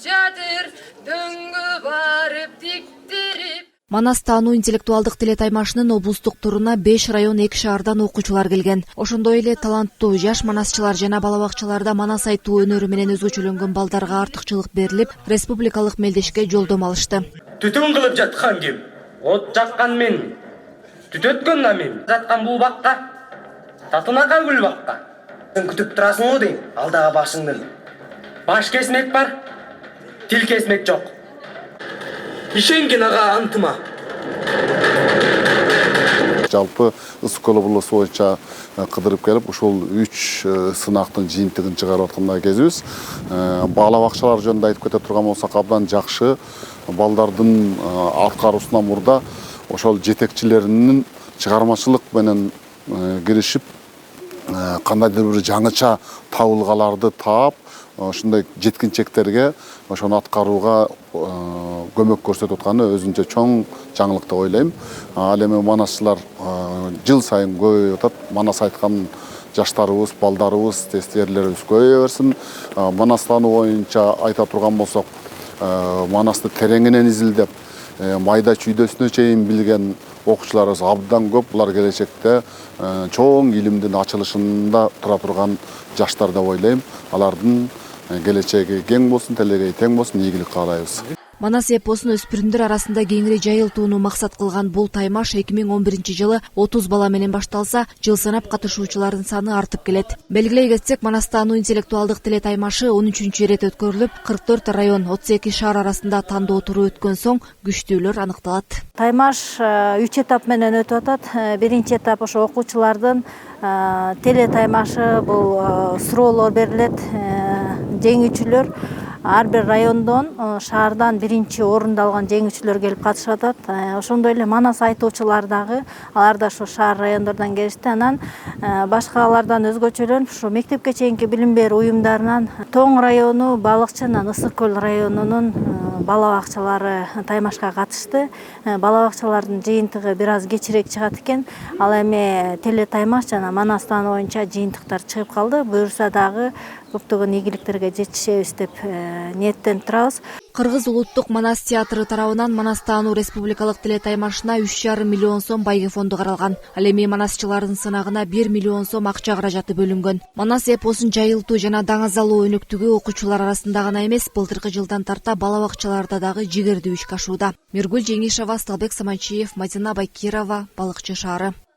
жатыр дөңгө барып диктирип. Манас таануу интеллектуалдык тиле таймашынын облустук туруна 5 район 2 шаардан окуучулар келген. Ошондой эле таланттуу жаш манасчылар жана бала бакчаларда манас айтуу өнөрү менен өзгөчөлөнгөн балдарга артыкчылык берилип, республикалык мелдешке жолдомо алышты. Түтүн кылып жаткан ким? От жаккан мен. Түт өткөн да мен. Жаткан бул бакка. Татынака гүл бакка. Сен күтүп турасың го дейм, алдага башыңдын. Баш кесмек бар, тил кесмек жок. Ишенген ага антыма. Жалпы Ысык Көл облусу боюнча кыдырып келип, ушул 3 сынактын жыйынтыгын чыгарып аткан кезибиз. Бала бакчалар жөнүндө айтып кете турган болсок, абдан жакшы. Балдардын аткаруусунан мурда ошол жетекчилеринин чыгармачылык менен киришип, кандайдыр бир жаңыча табылгаларды таап, ошондой жеткинчектерге ошону аткарууга көмөк көрсөтүп атканы өзүнчө чоң жаңылык деп ойлойм. Ал эми манасчылар жыл сайын көбөйүп атат. Манас айткан жаштарыбыз, балдарыбыз, тестерлерибиз көбөйө берсин. Манас таануу боюнча айта турган болсок, манасты тереңинен изилдеп, майда чүйдөсүнө чейин билген окуучуларыбыз абдан көп. Булар келечекте чоң илимдин ачылышында тура турган жаштар деп ойлойм. Алардын келечеги кең болсун, телегеи тең болсун, ийгилик каалайбыз. Манас эпосун өспүрүмдөр арасында кеңири жайылтууну максат кылган бул таймаш 2011 жылы 30 бала менен башталса, жыл санап катышуучулардын саны артып келет. Белгилей кетсек, Манас таануу интеллектуалдык тиле таймашы 13-чү ирет өткөрүлүп, 44 район, 32 шаар арасында тандоо туру өткөн соң күчтүүлөр аныкталат. Таймаш 3 этап менен өтүп атат. Биринчи этап ошо окуучулардын теле таймашы, бул суроолор берилет. Жеңүүчүлөр ар бир райондон, шаардан биринчи орунду алган жеңүүчүлөр келип катышып атат. Ошондой эле манас айтуучулар дагы, алар да ошо шаар райондордон келишти. Анан башкалардан өзгөчөлөнүп, ошо мектепке чейинки билим берүү уюмдарынан Тоң району, Балыкчынан Ысык Көл районунун бала бакчалары таймашка катышты. Бала бакчалардын жыйынтыгы бир аз кечирээк чыгат экен. Ал эми теле таймаш жана манас таануу боюнча жыйынтыктар чыгып калды. Буюрса дагы көптөгөн ийгиликтерге жетишебиз деп ниеттенип турабыз. Кыргыз улуттук манас театры тарабынан Манас таануу республикалык тиле таймашына 3,5 миллион сом байги фонду каралган. Ал эми манасчылардын сынагына 1 миллион сом акча каражаты бөлүнгөн. Манас эпосун жайылтуу жана даңазалоо өнүктүгү окуучулар арасында гана эмес, былтыркы жылдан тарта бала бакчаларда дагы жигердүү ишке ашууда. Миргүл Жеңишева, Сталбек Саманчиев, Мадина Байкирова, Балыкчы шаары.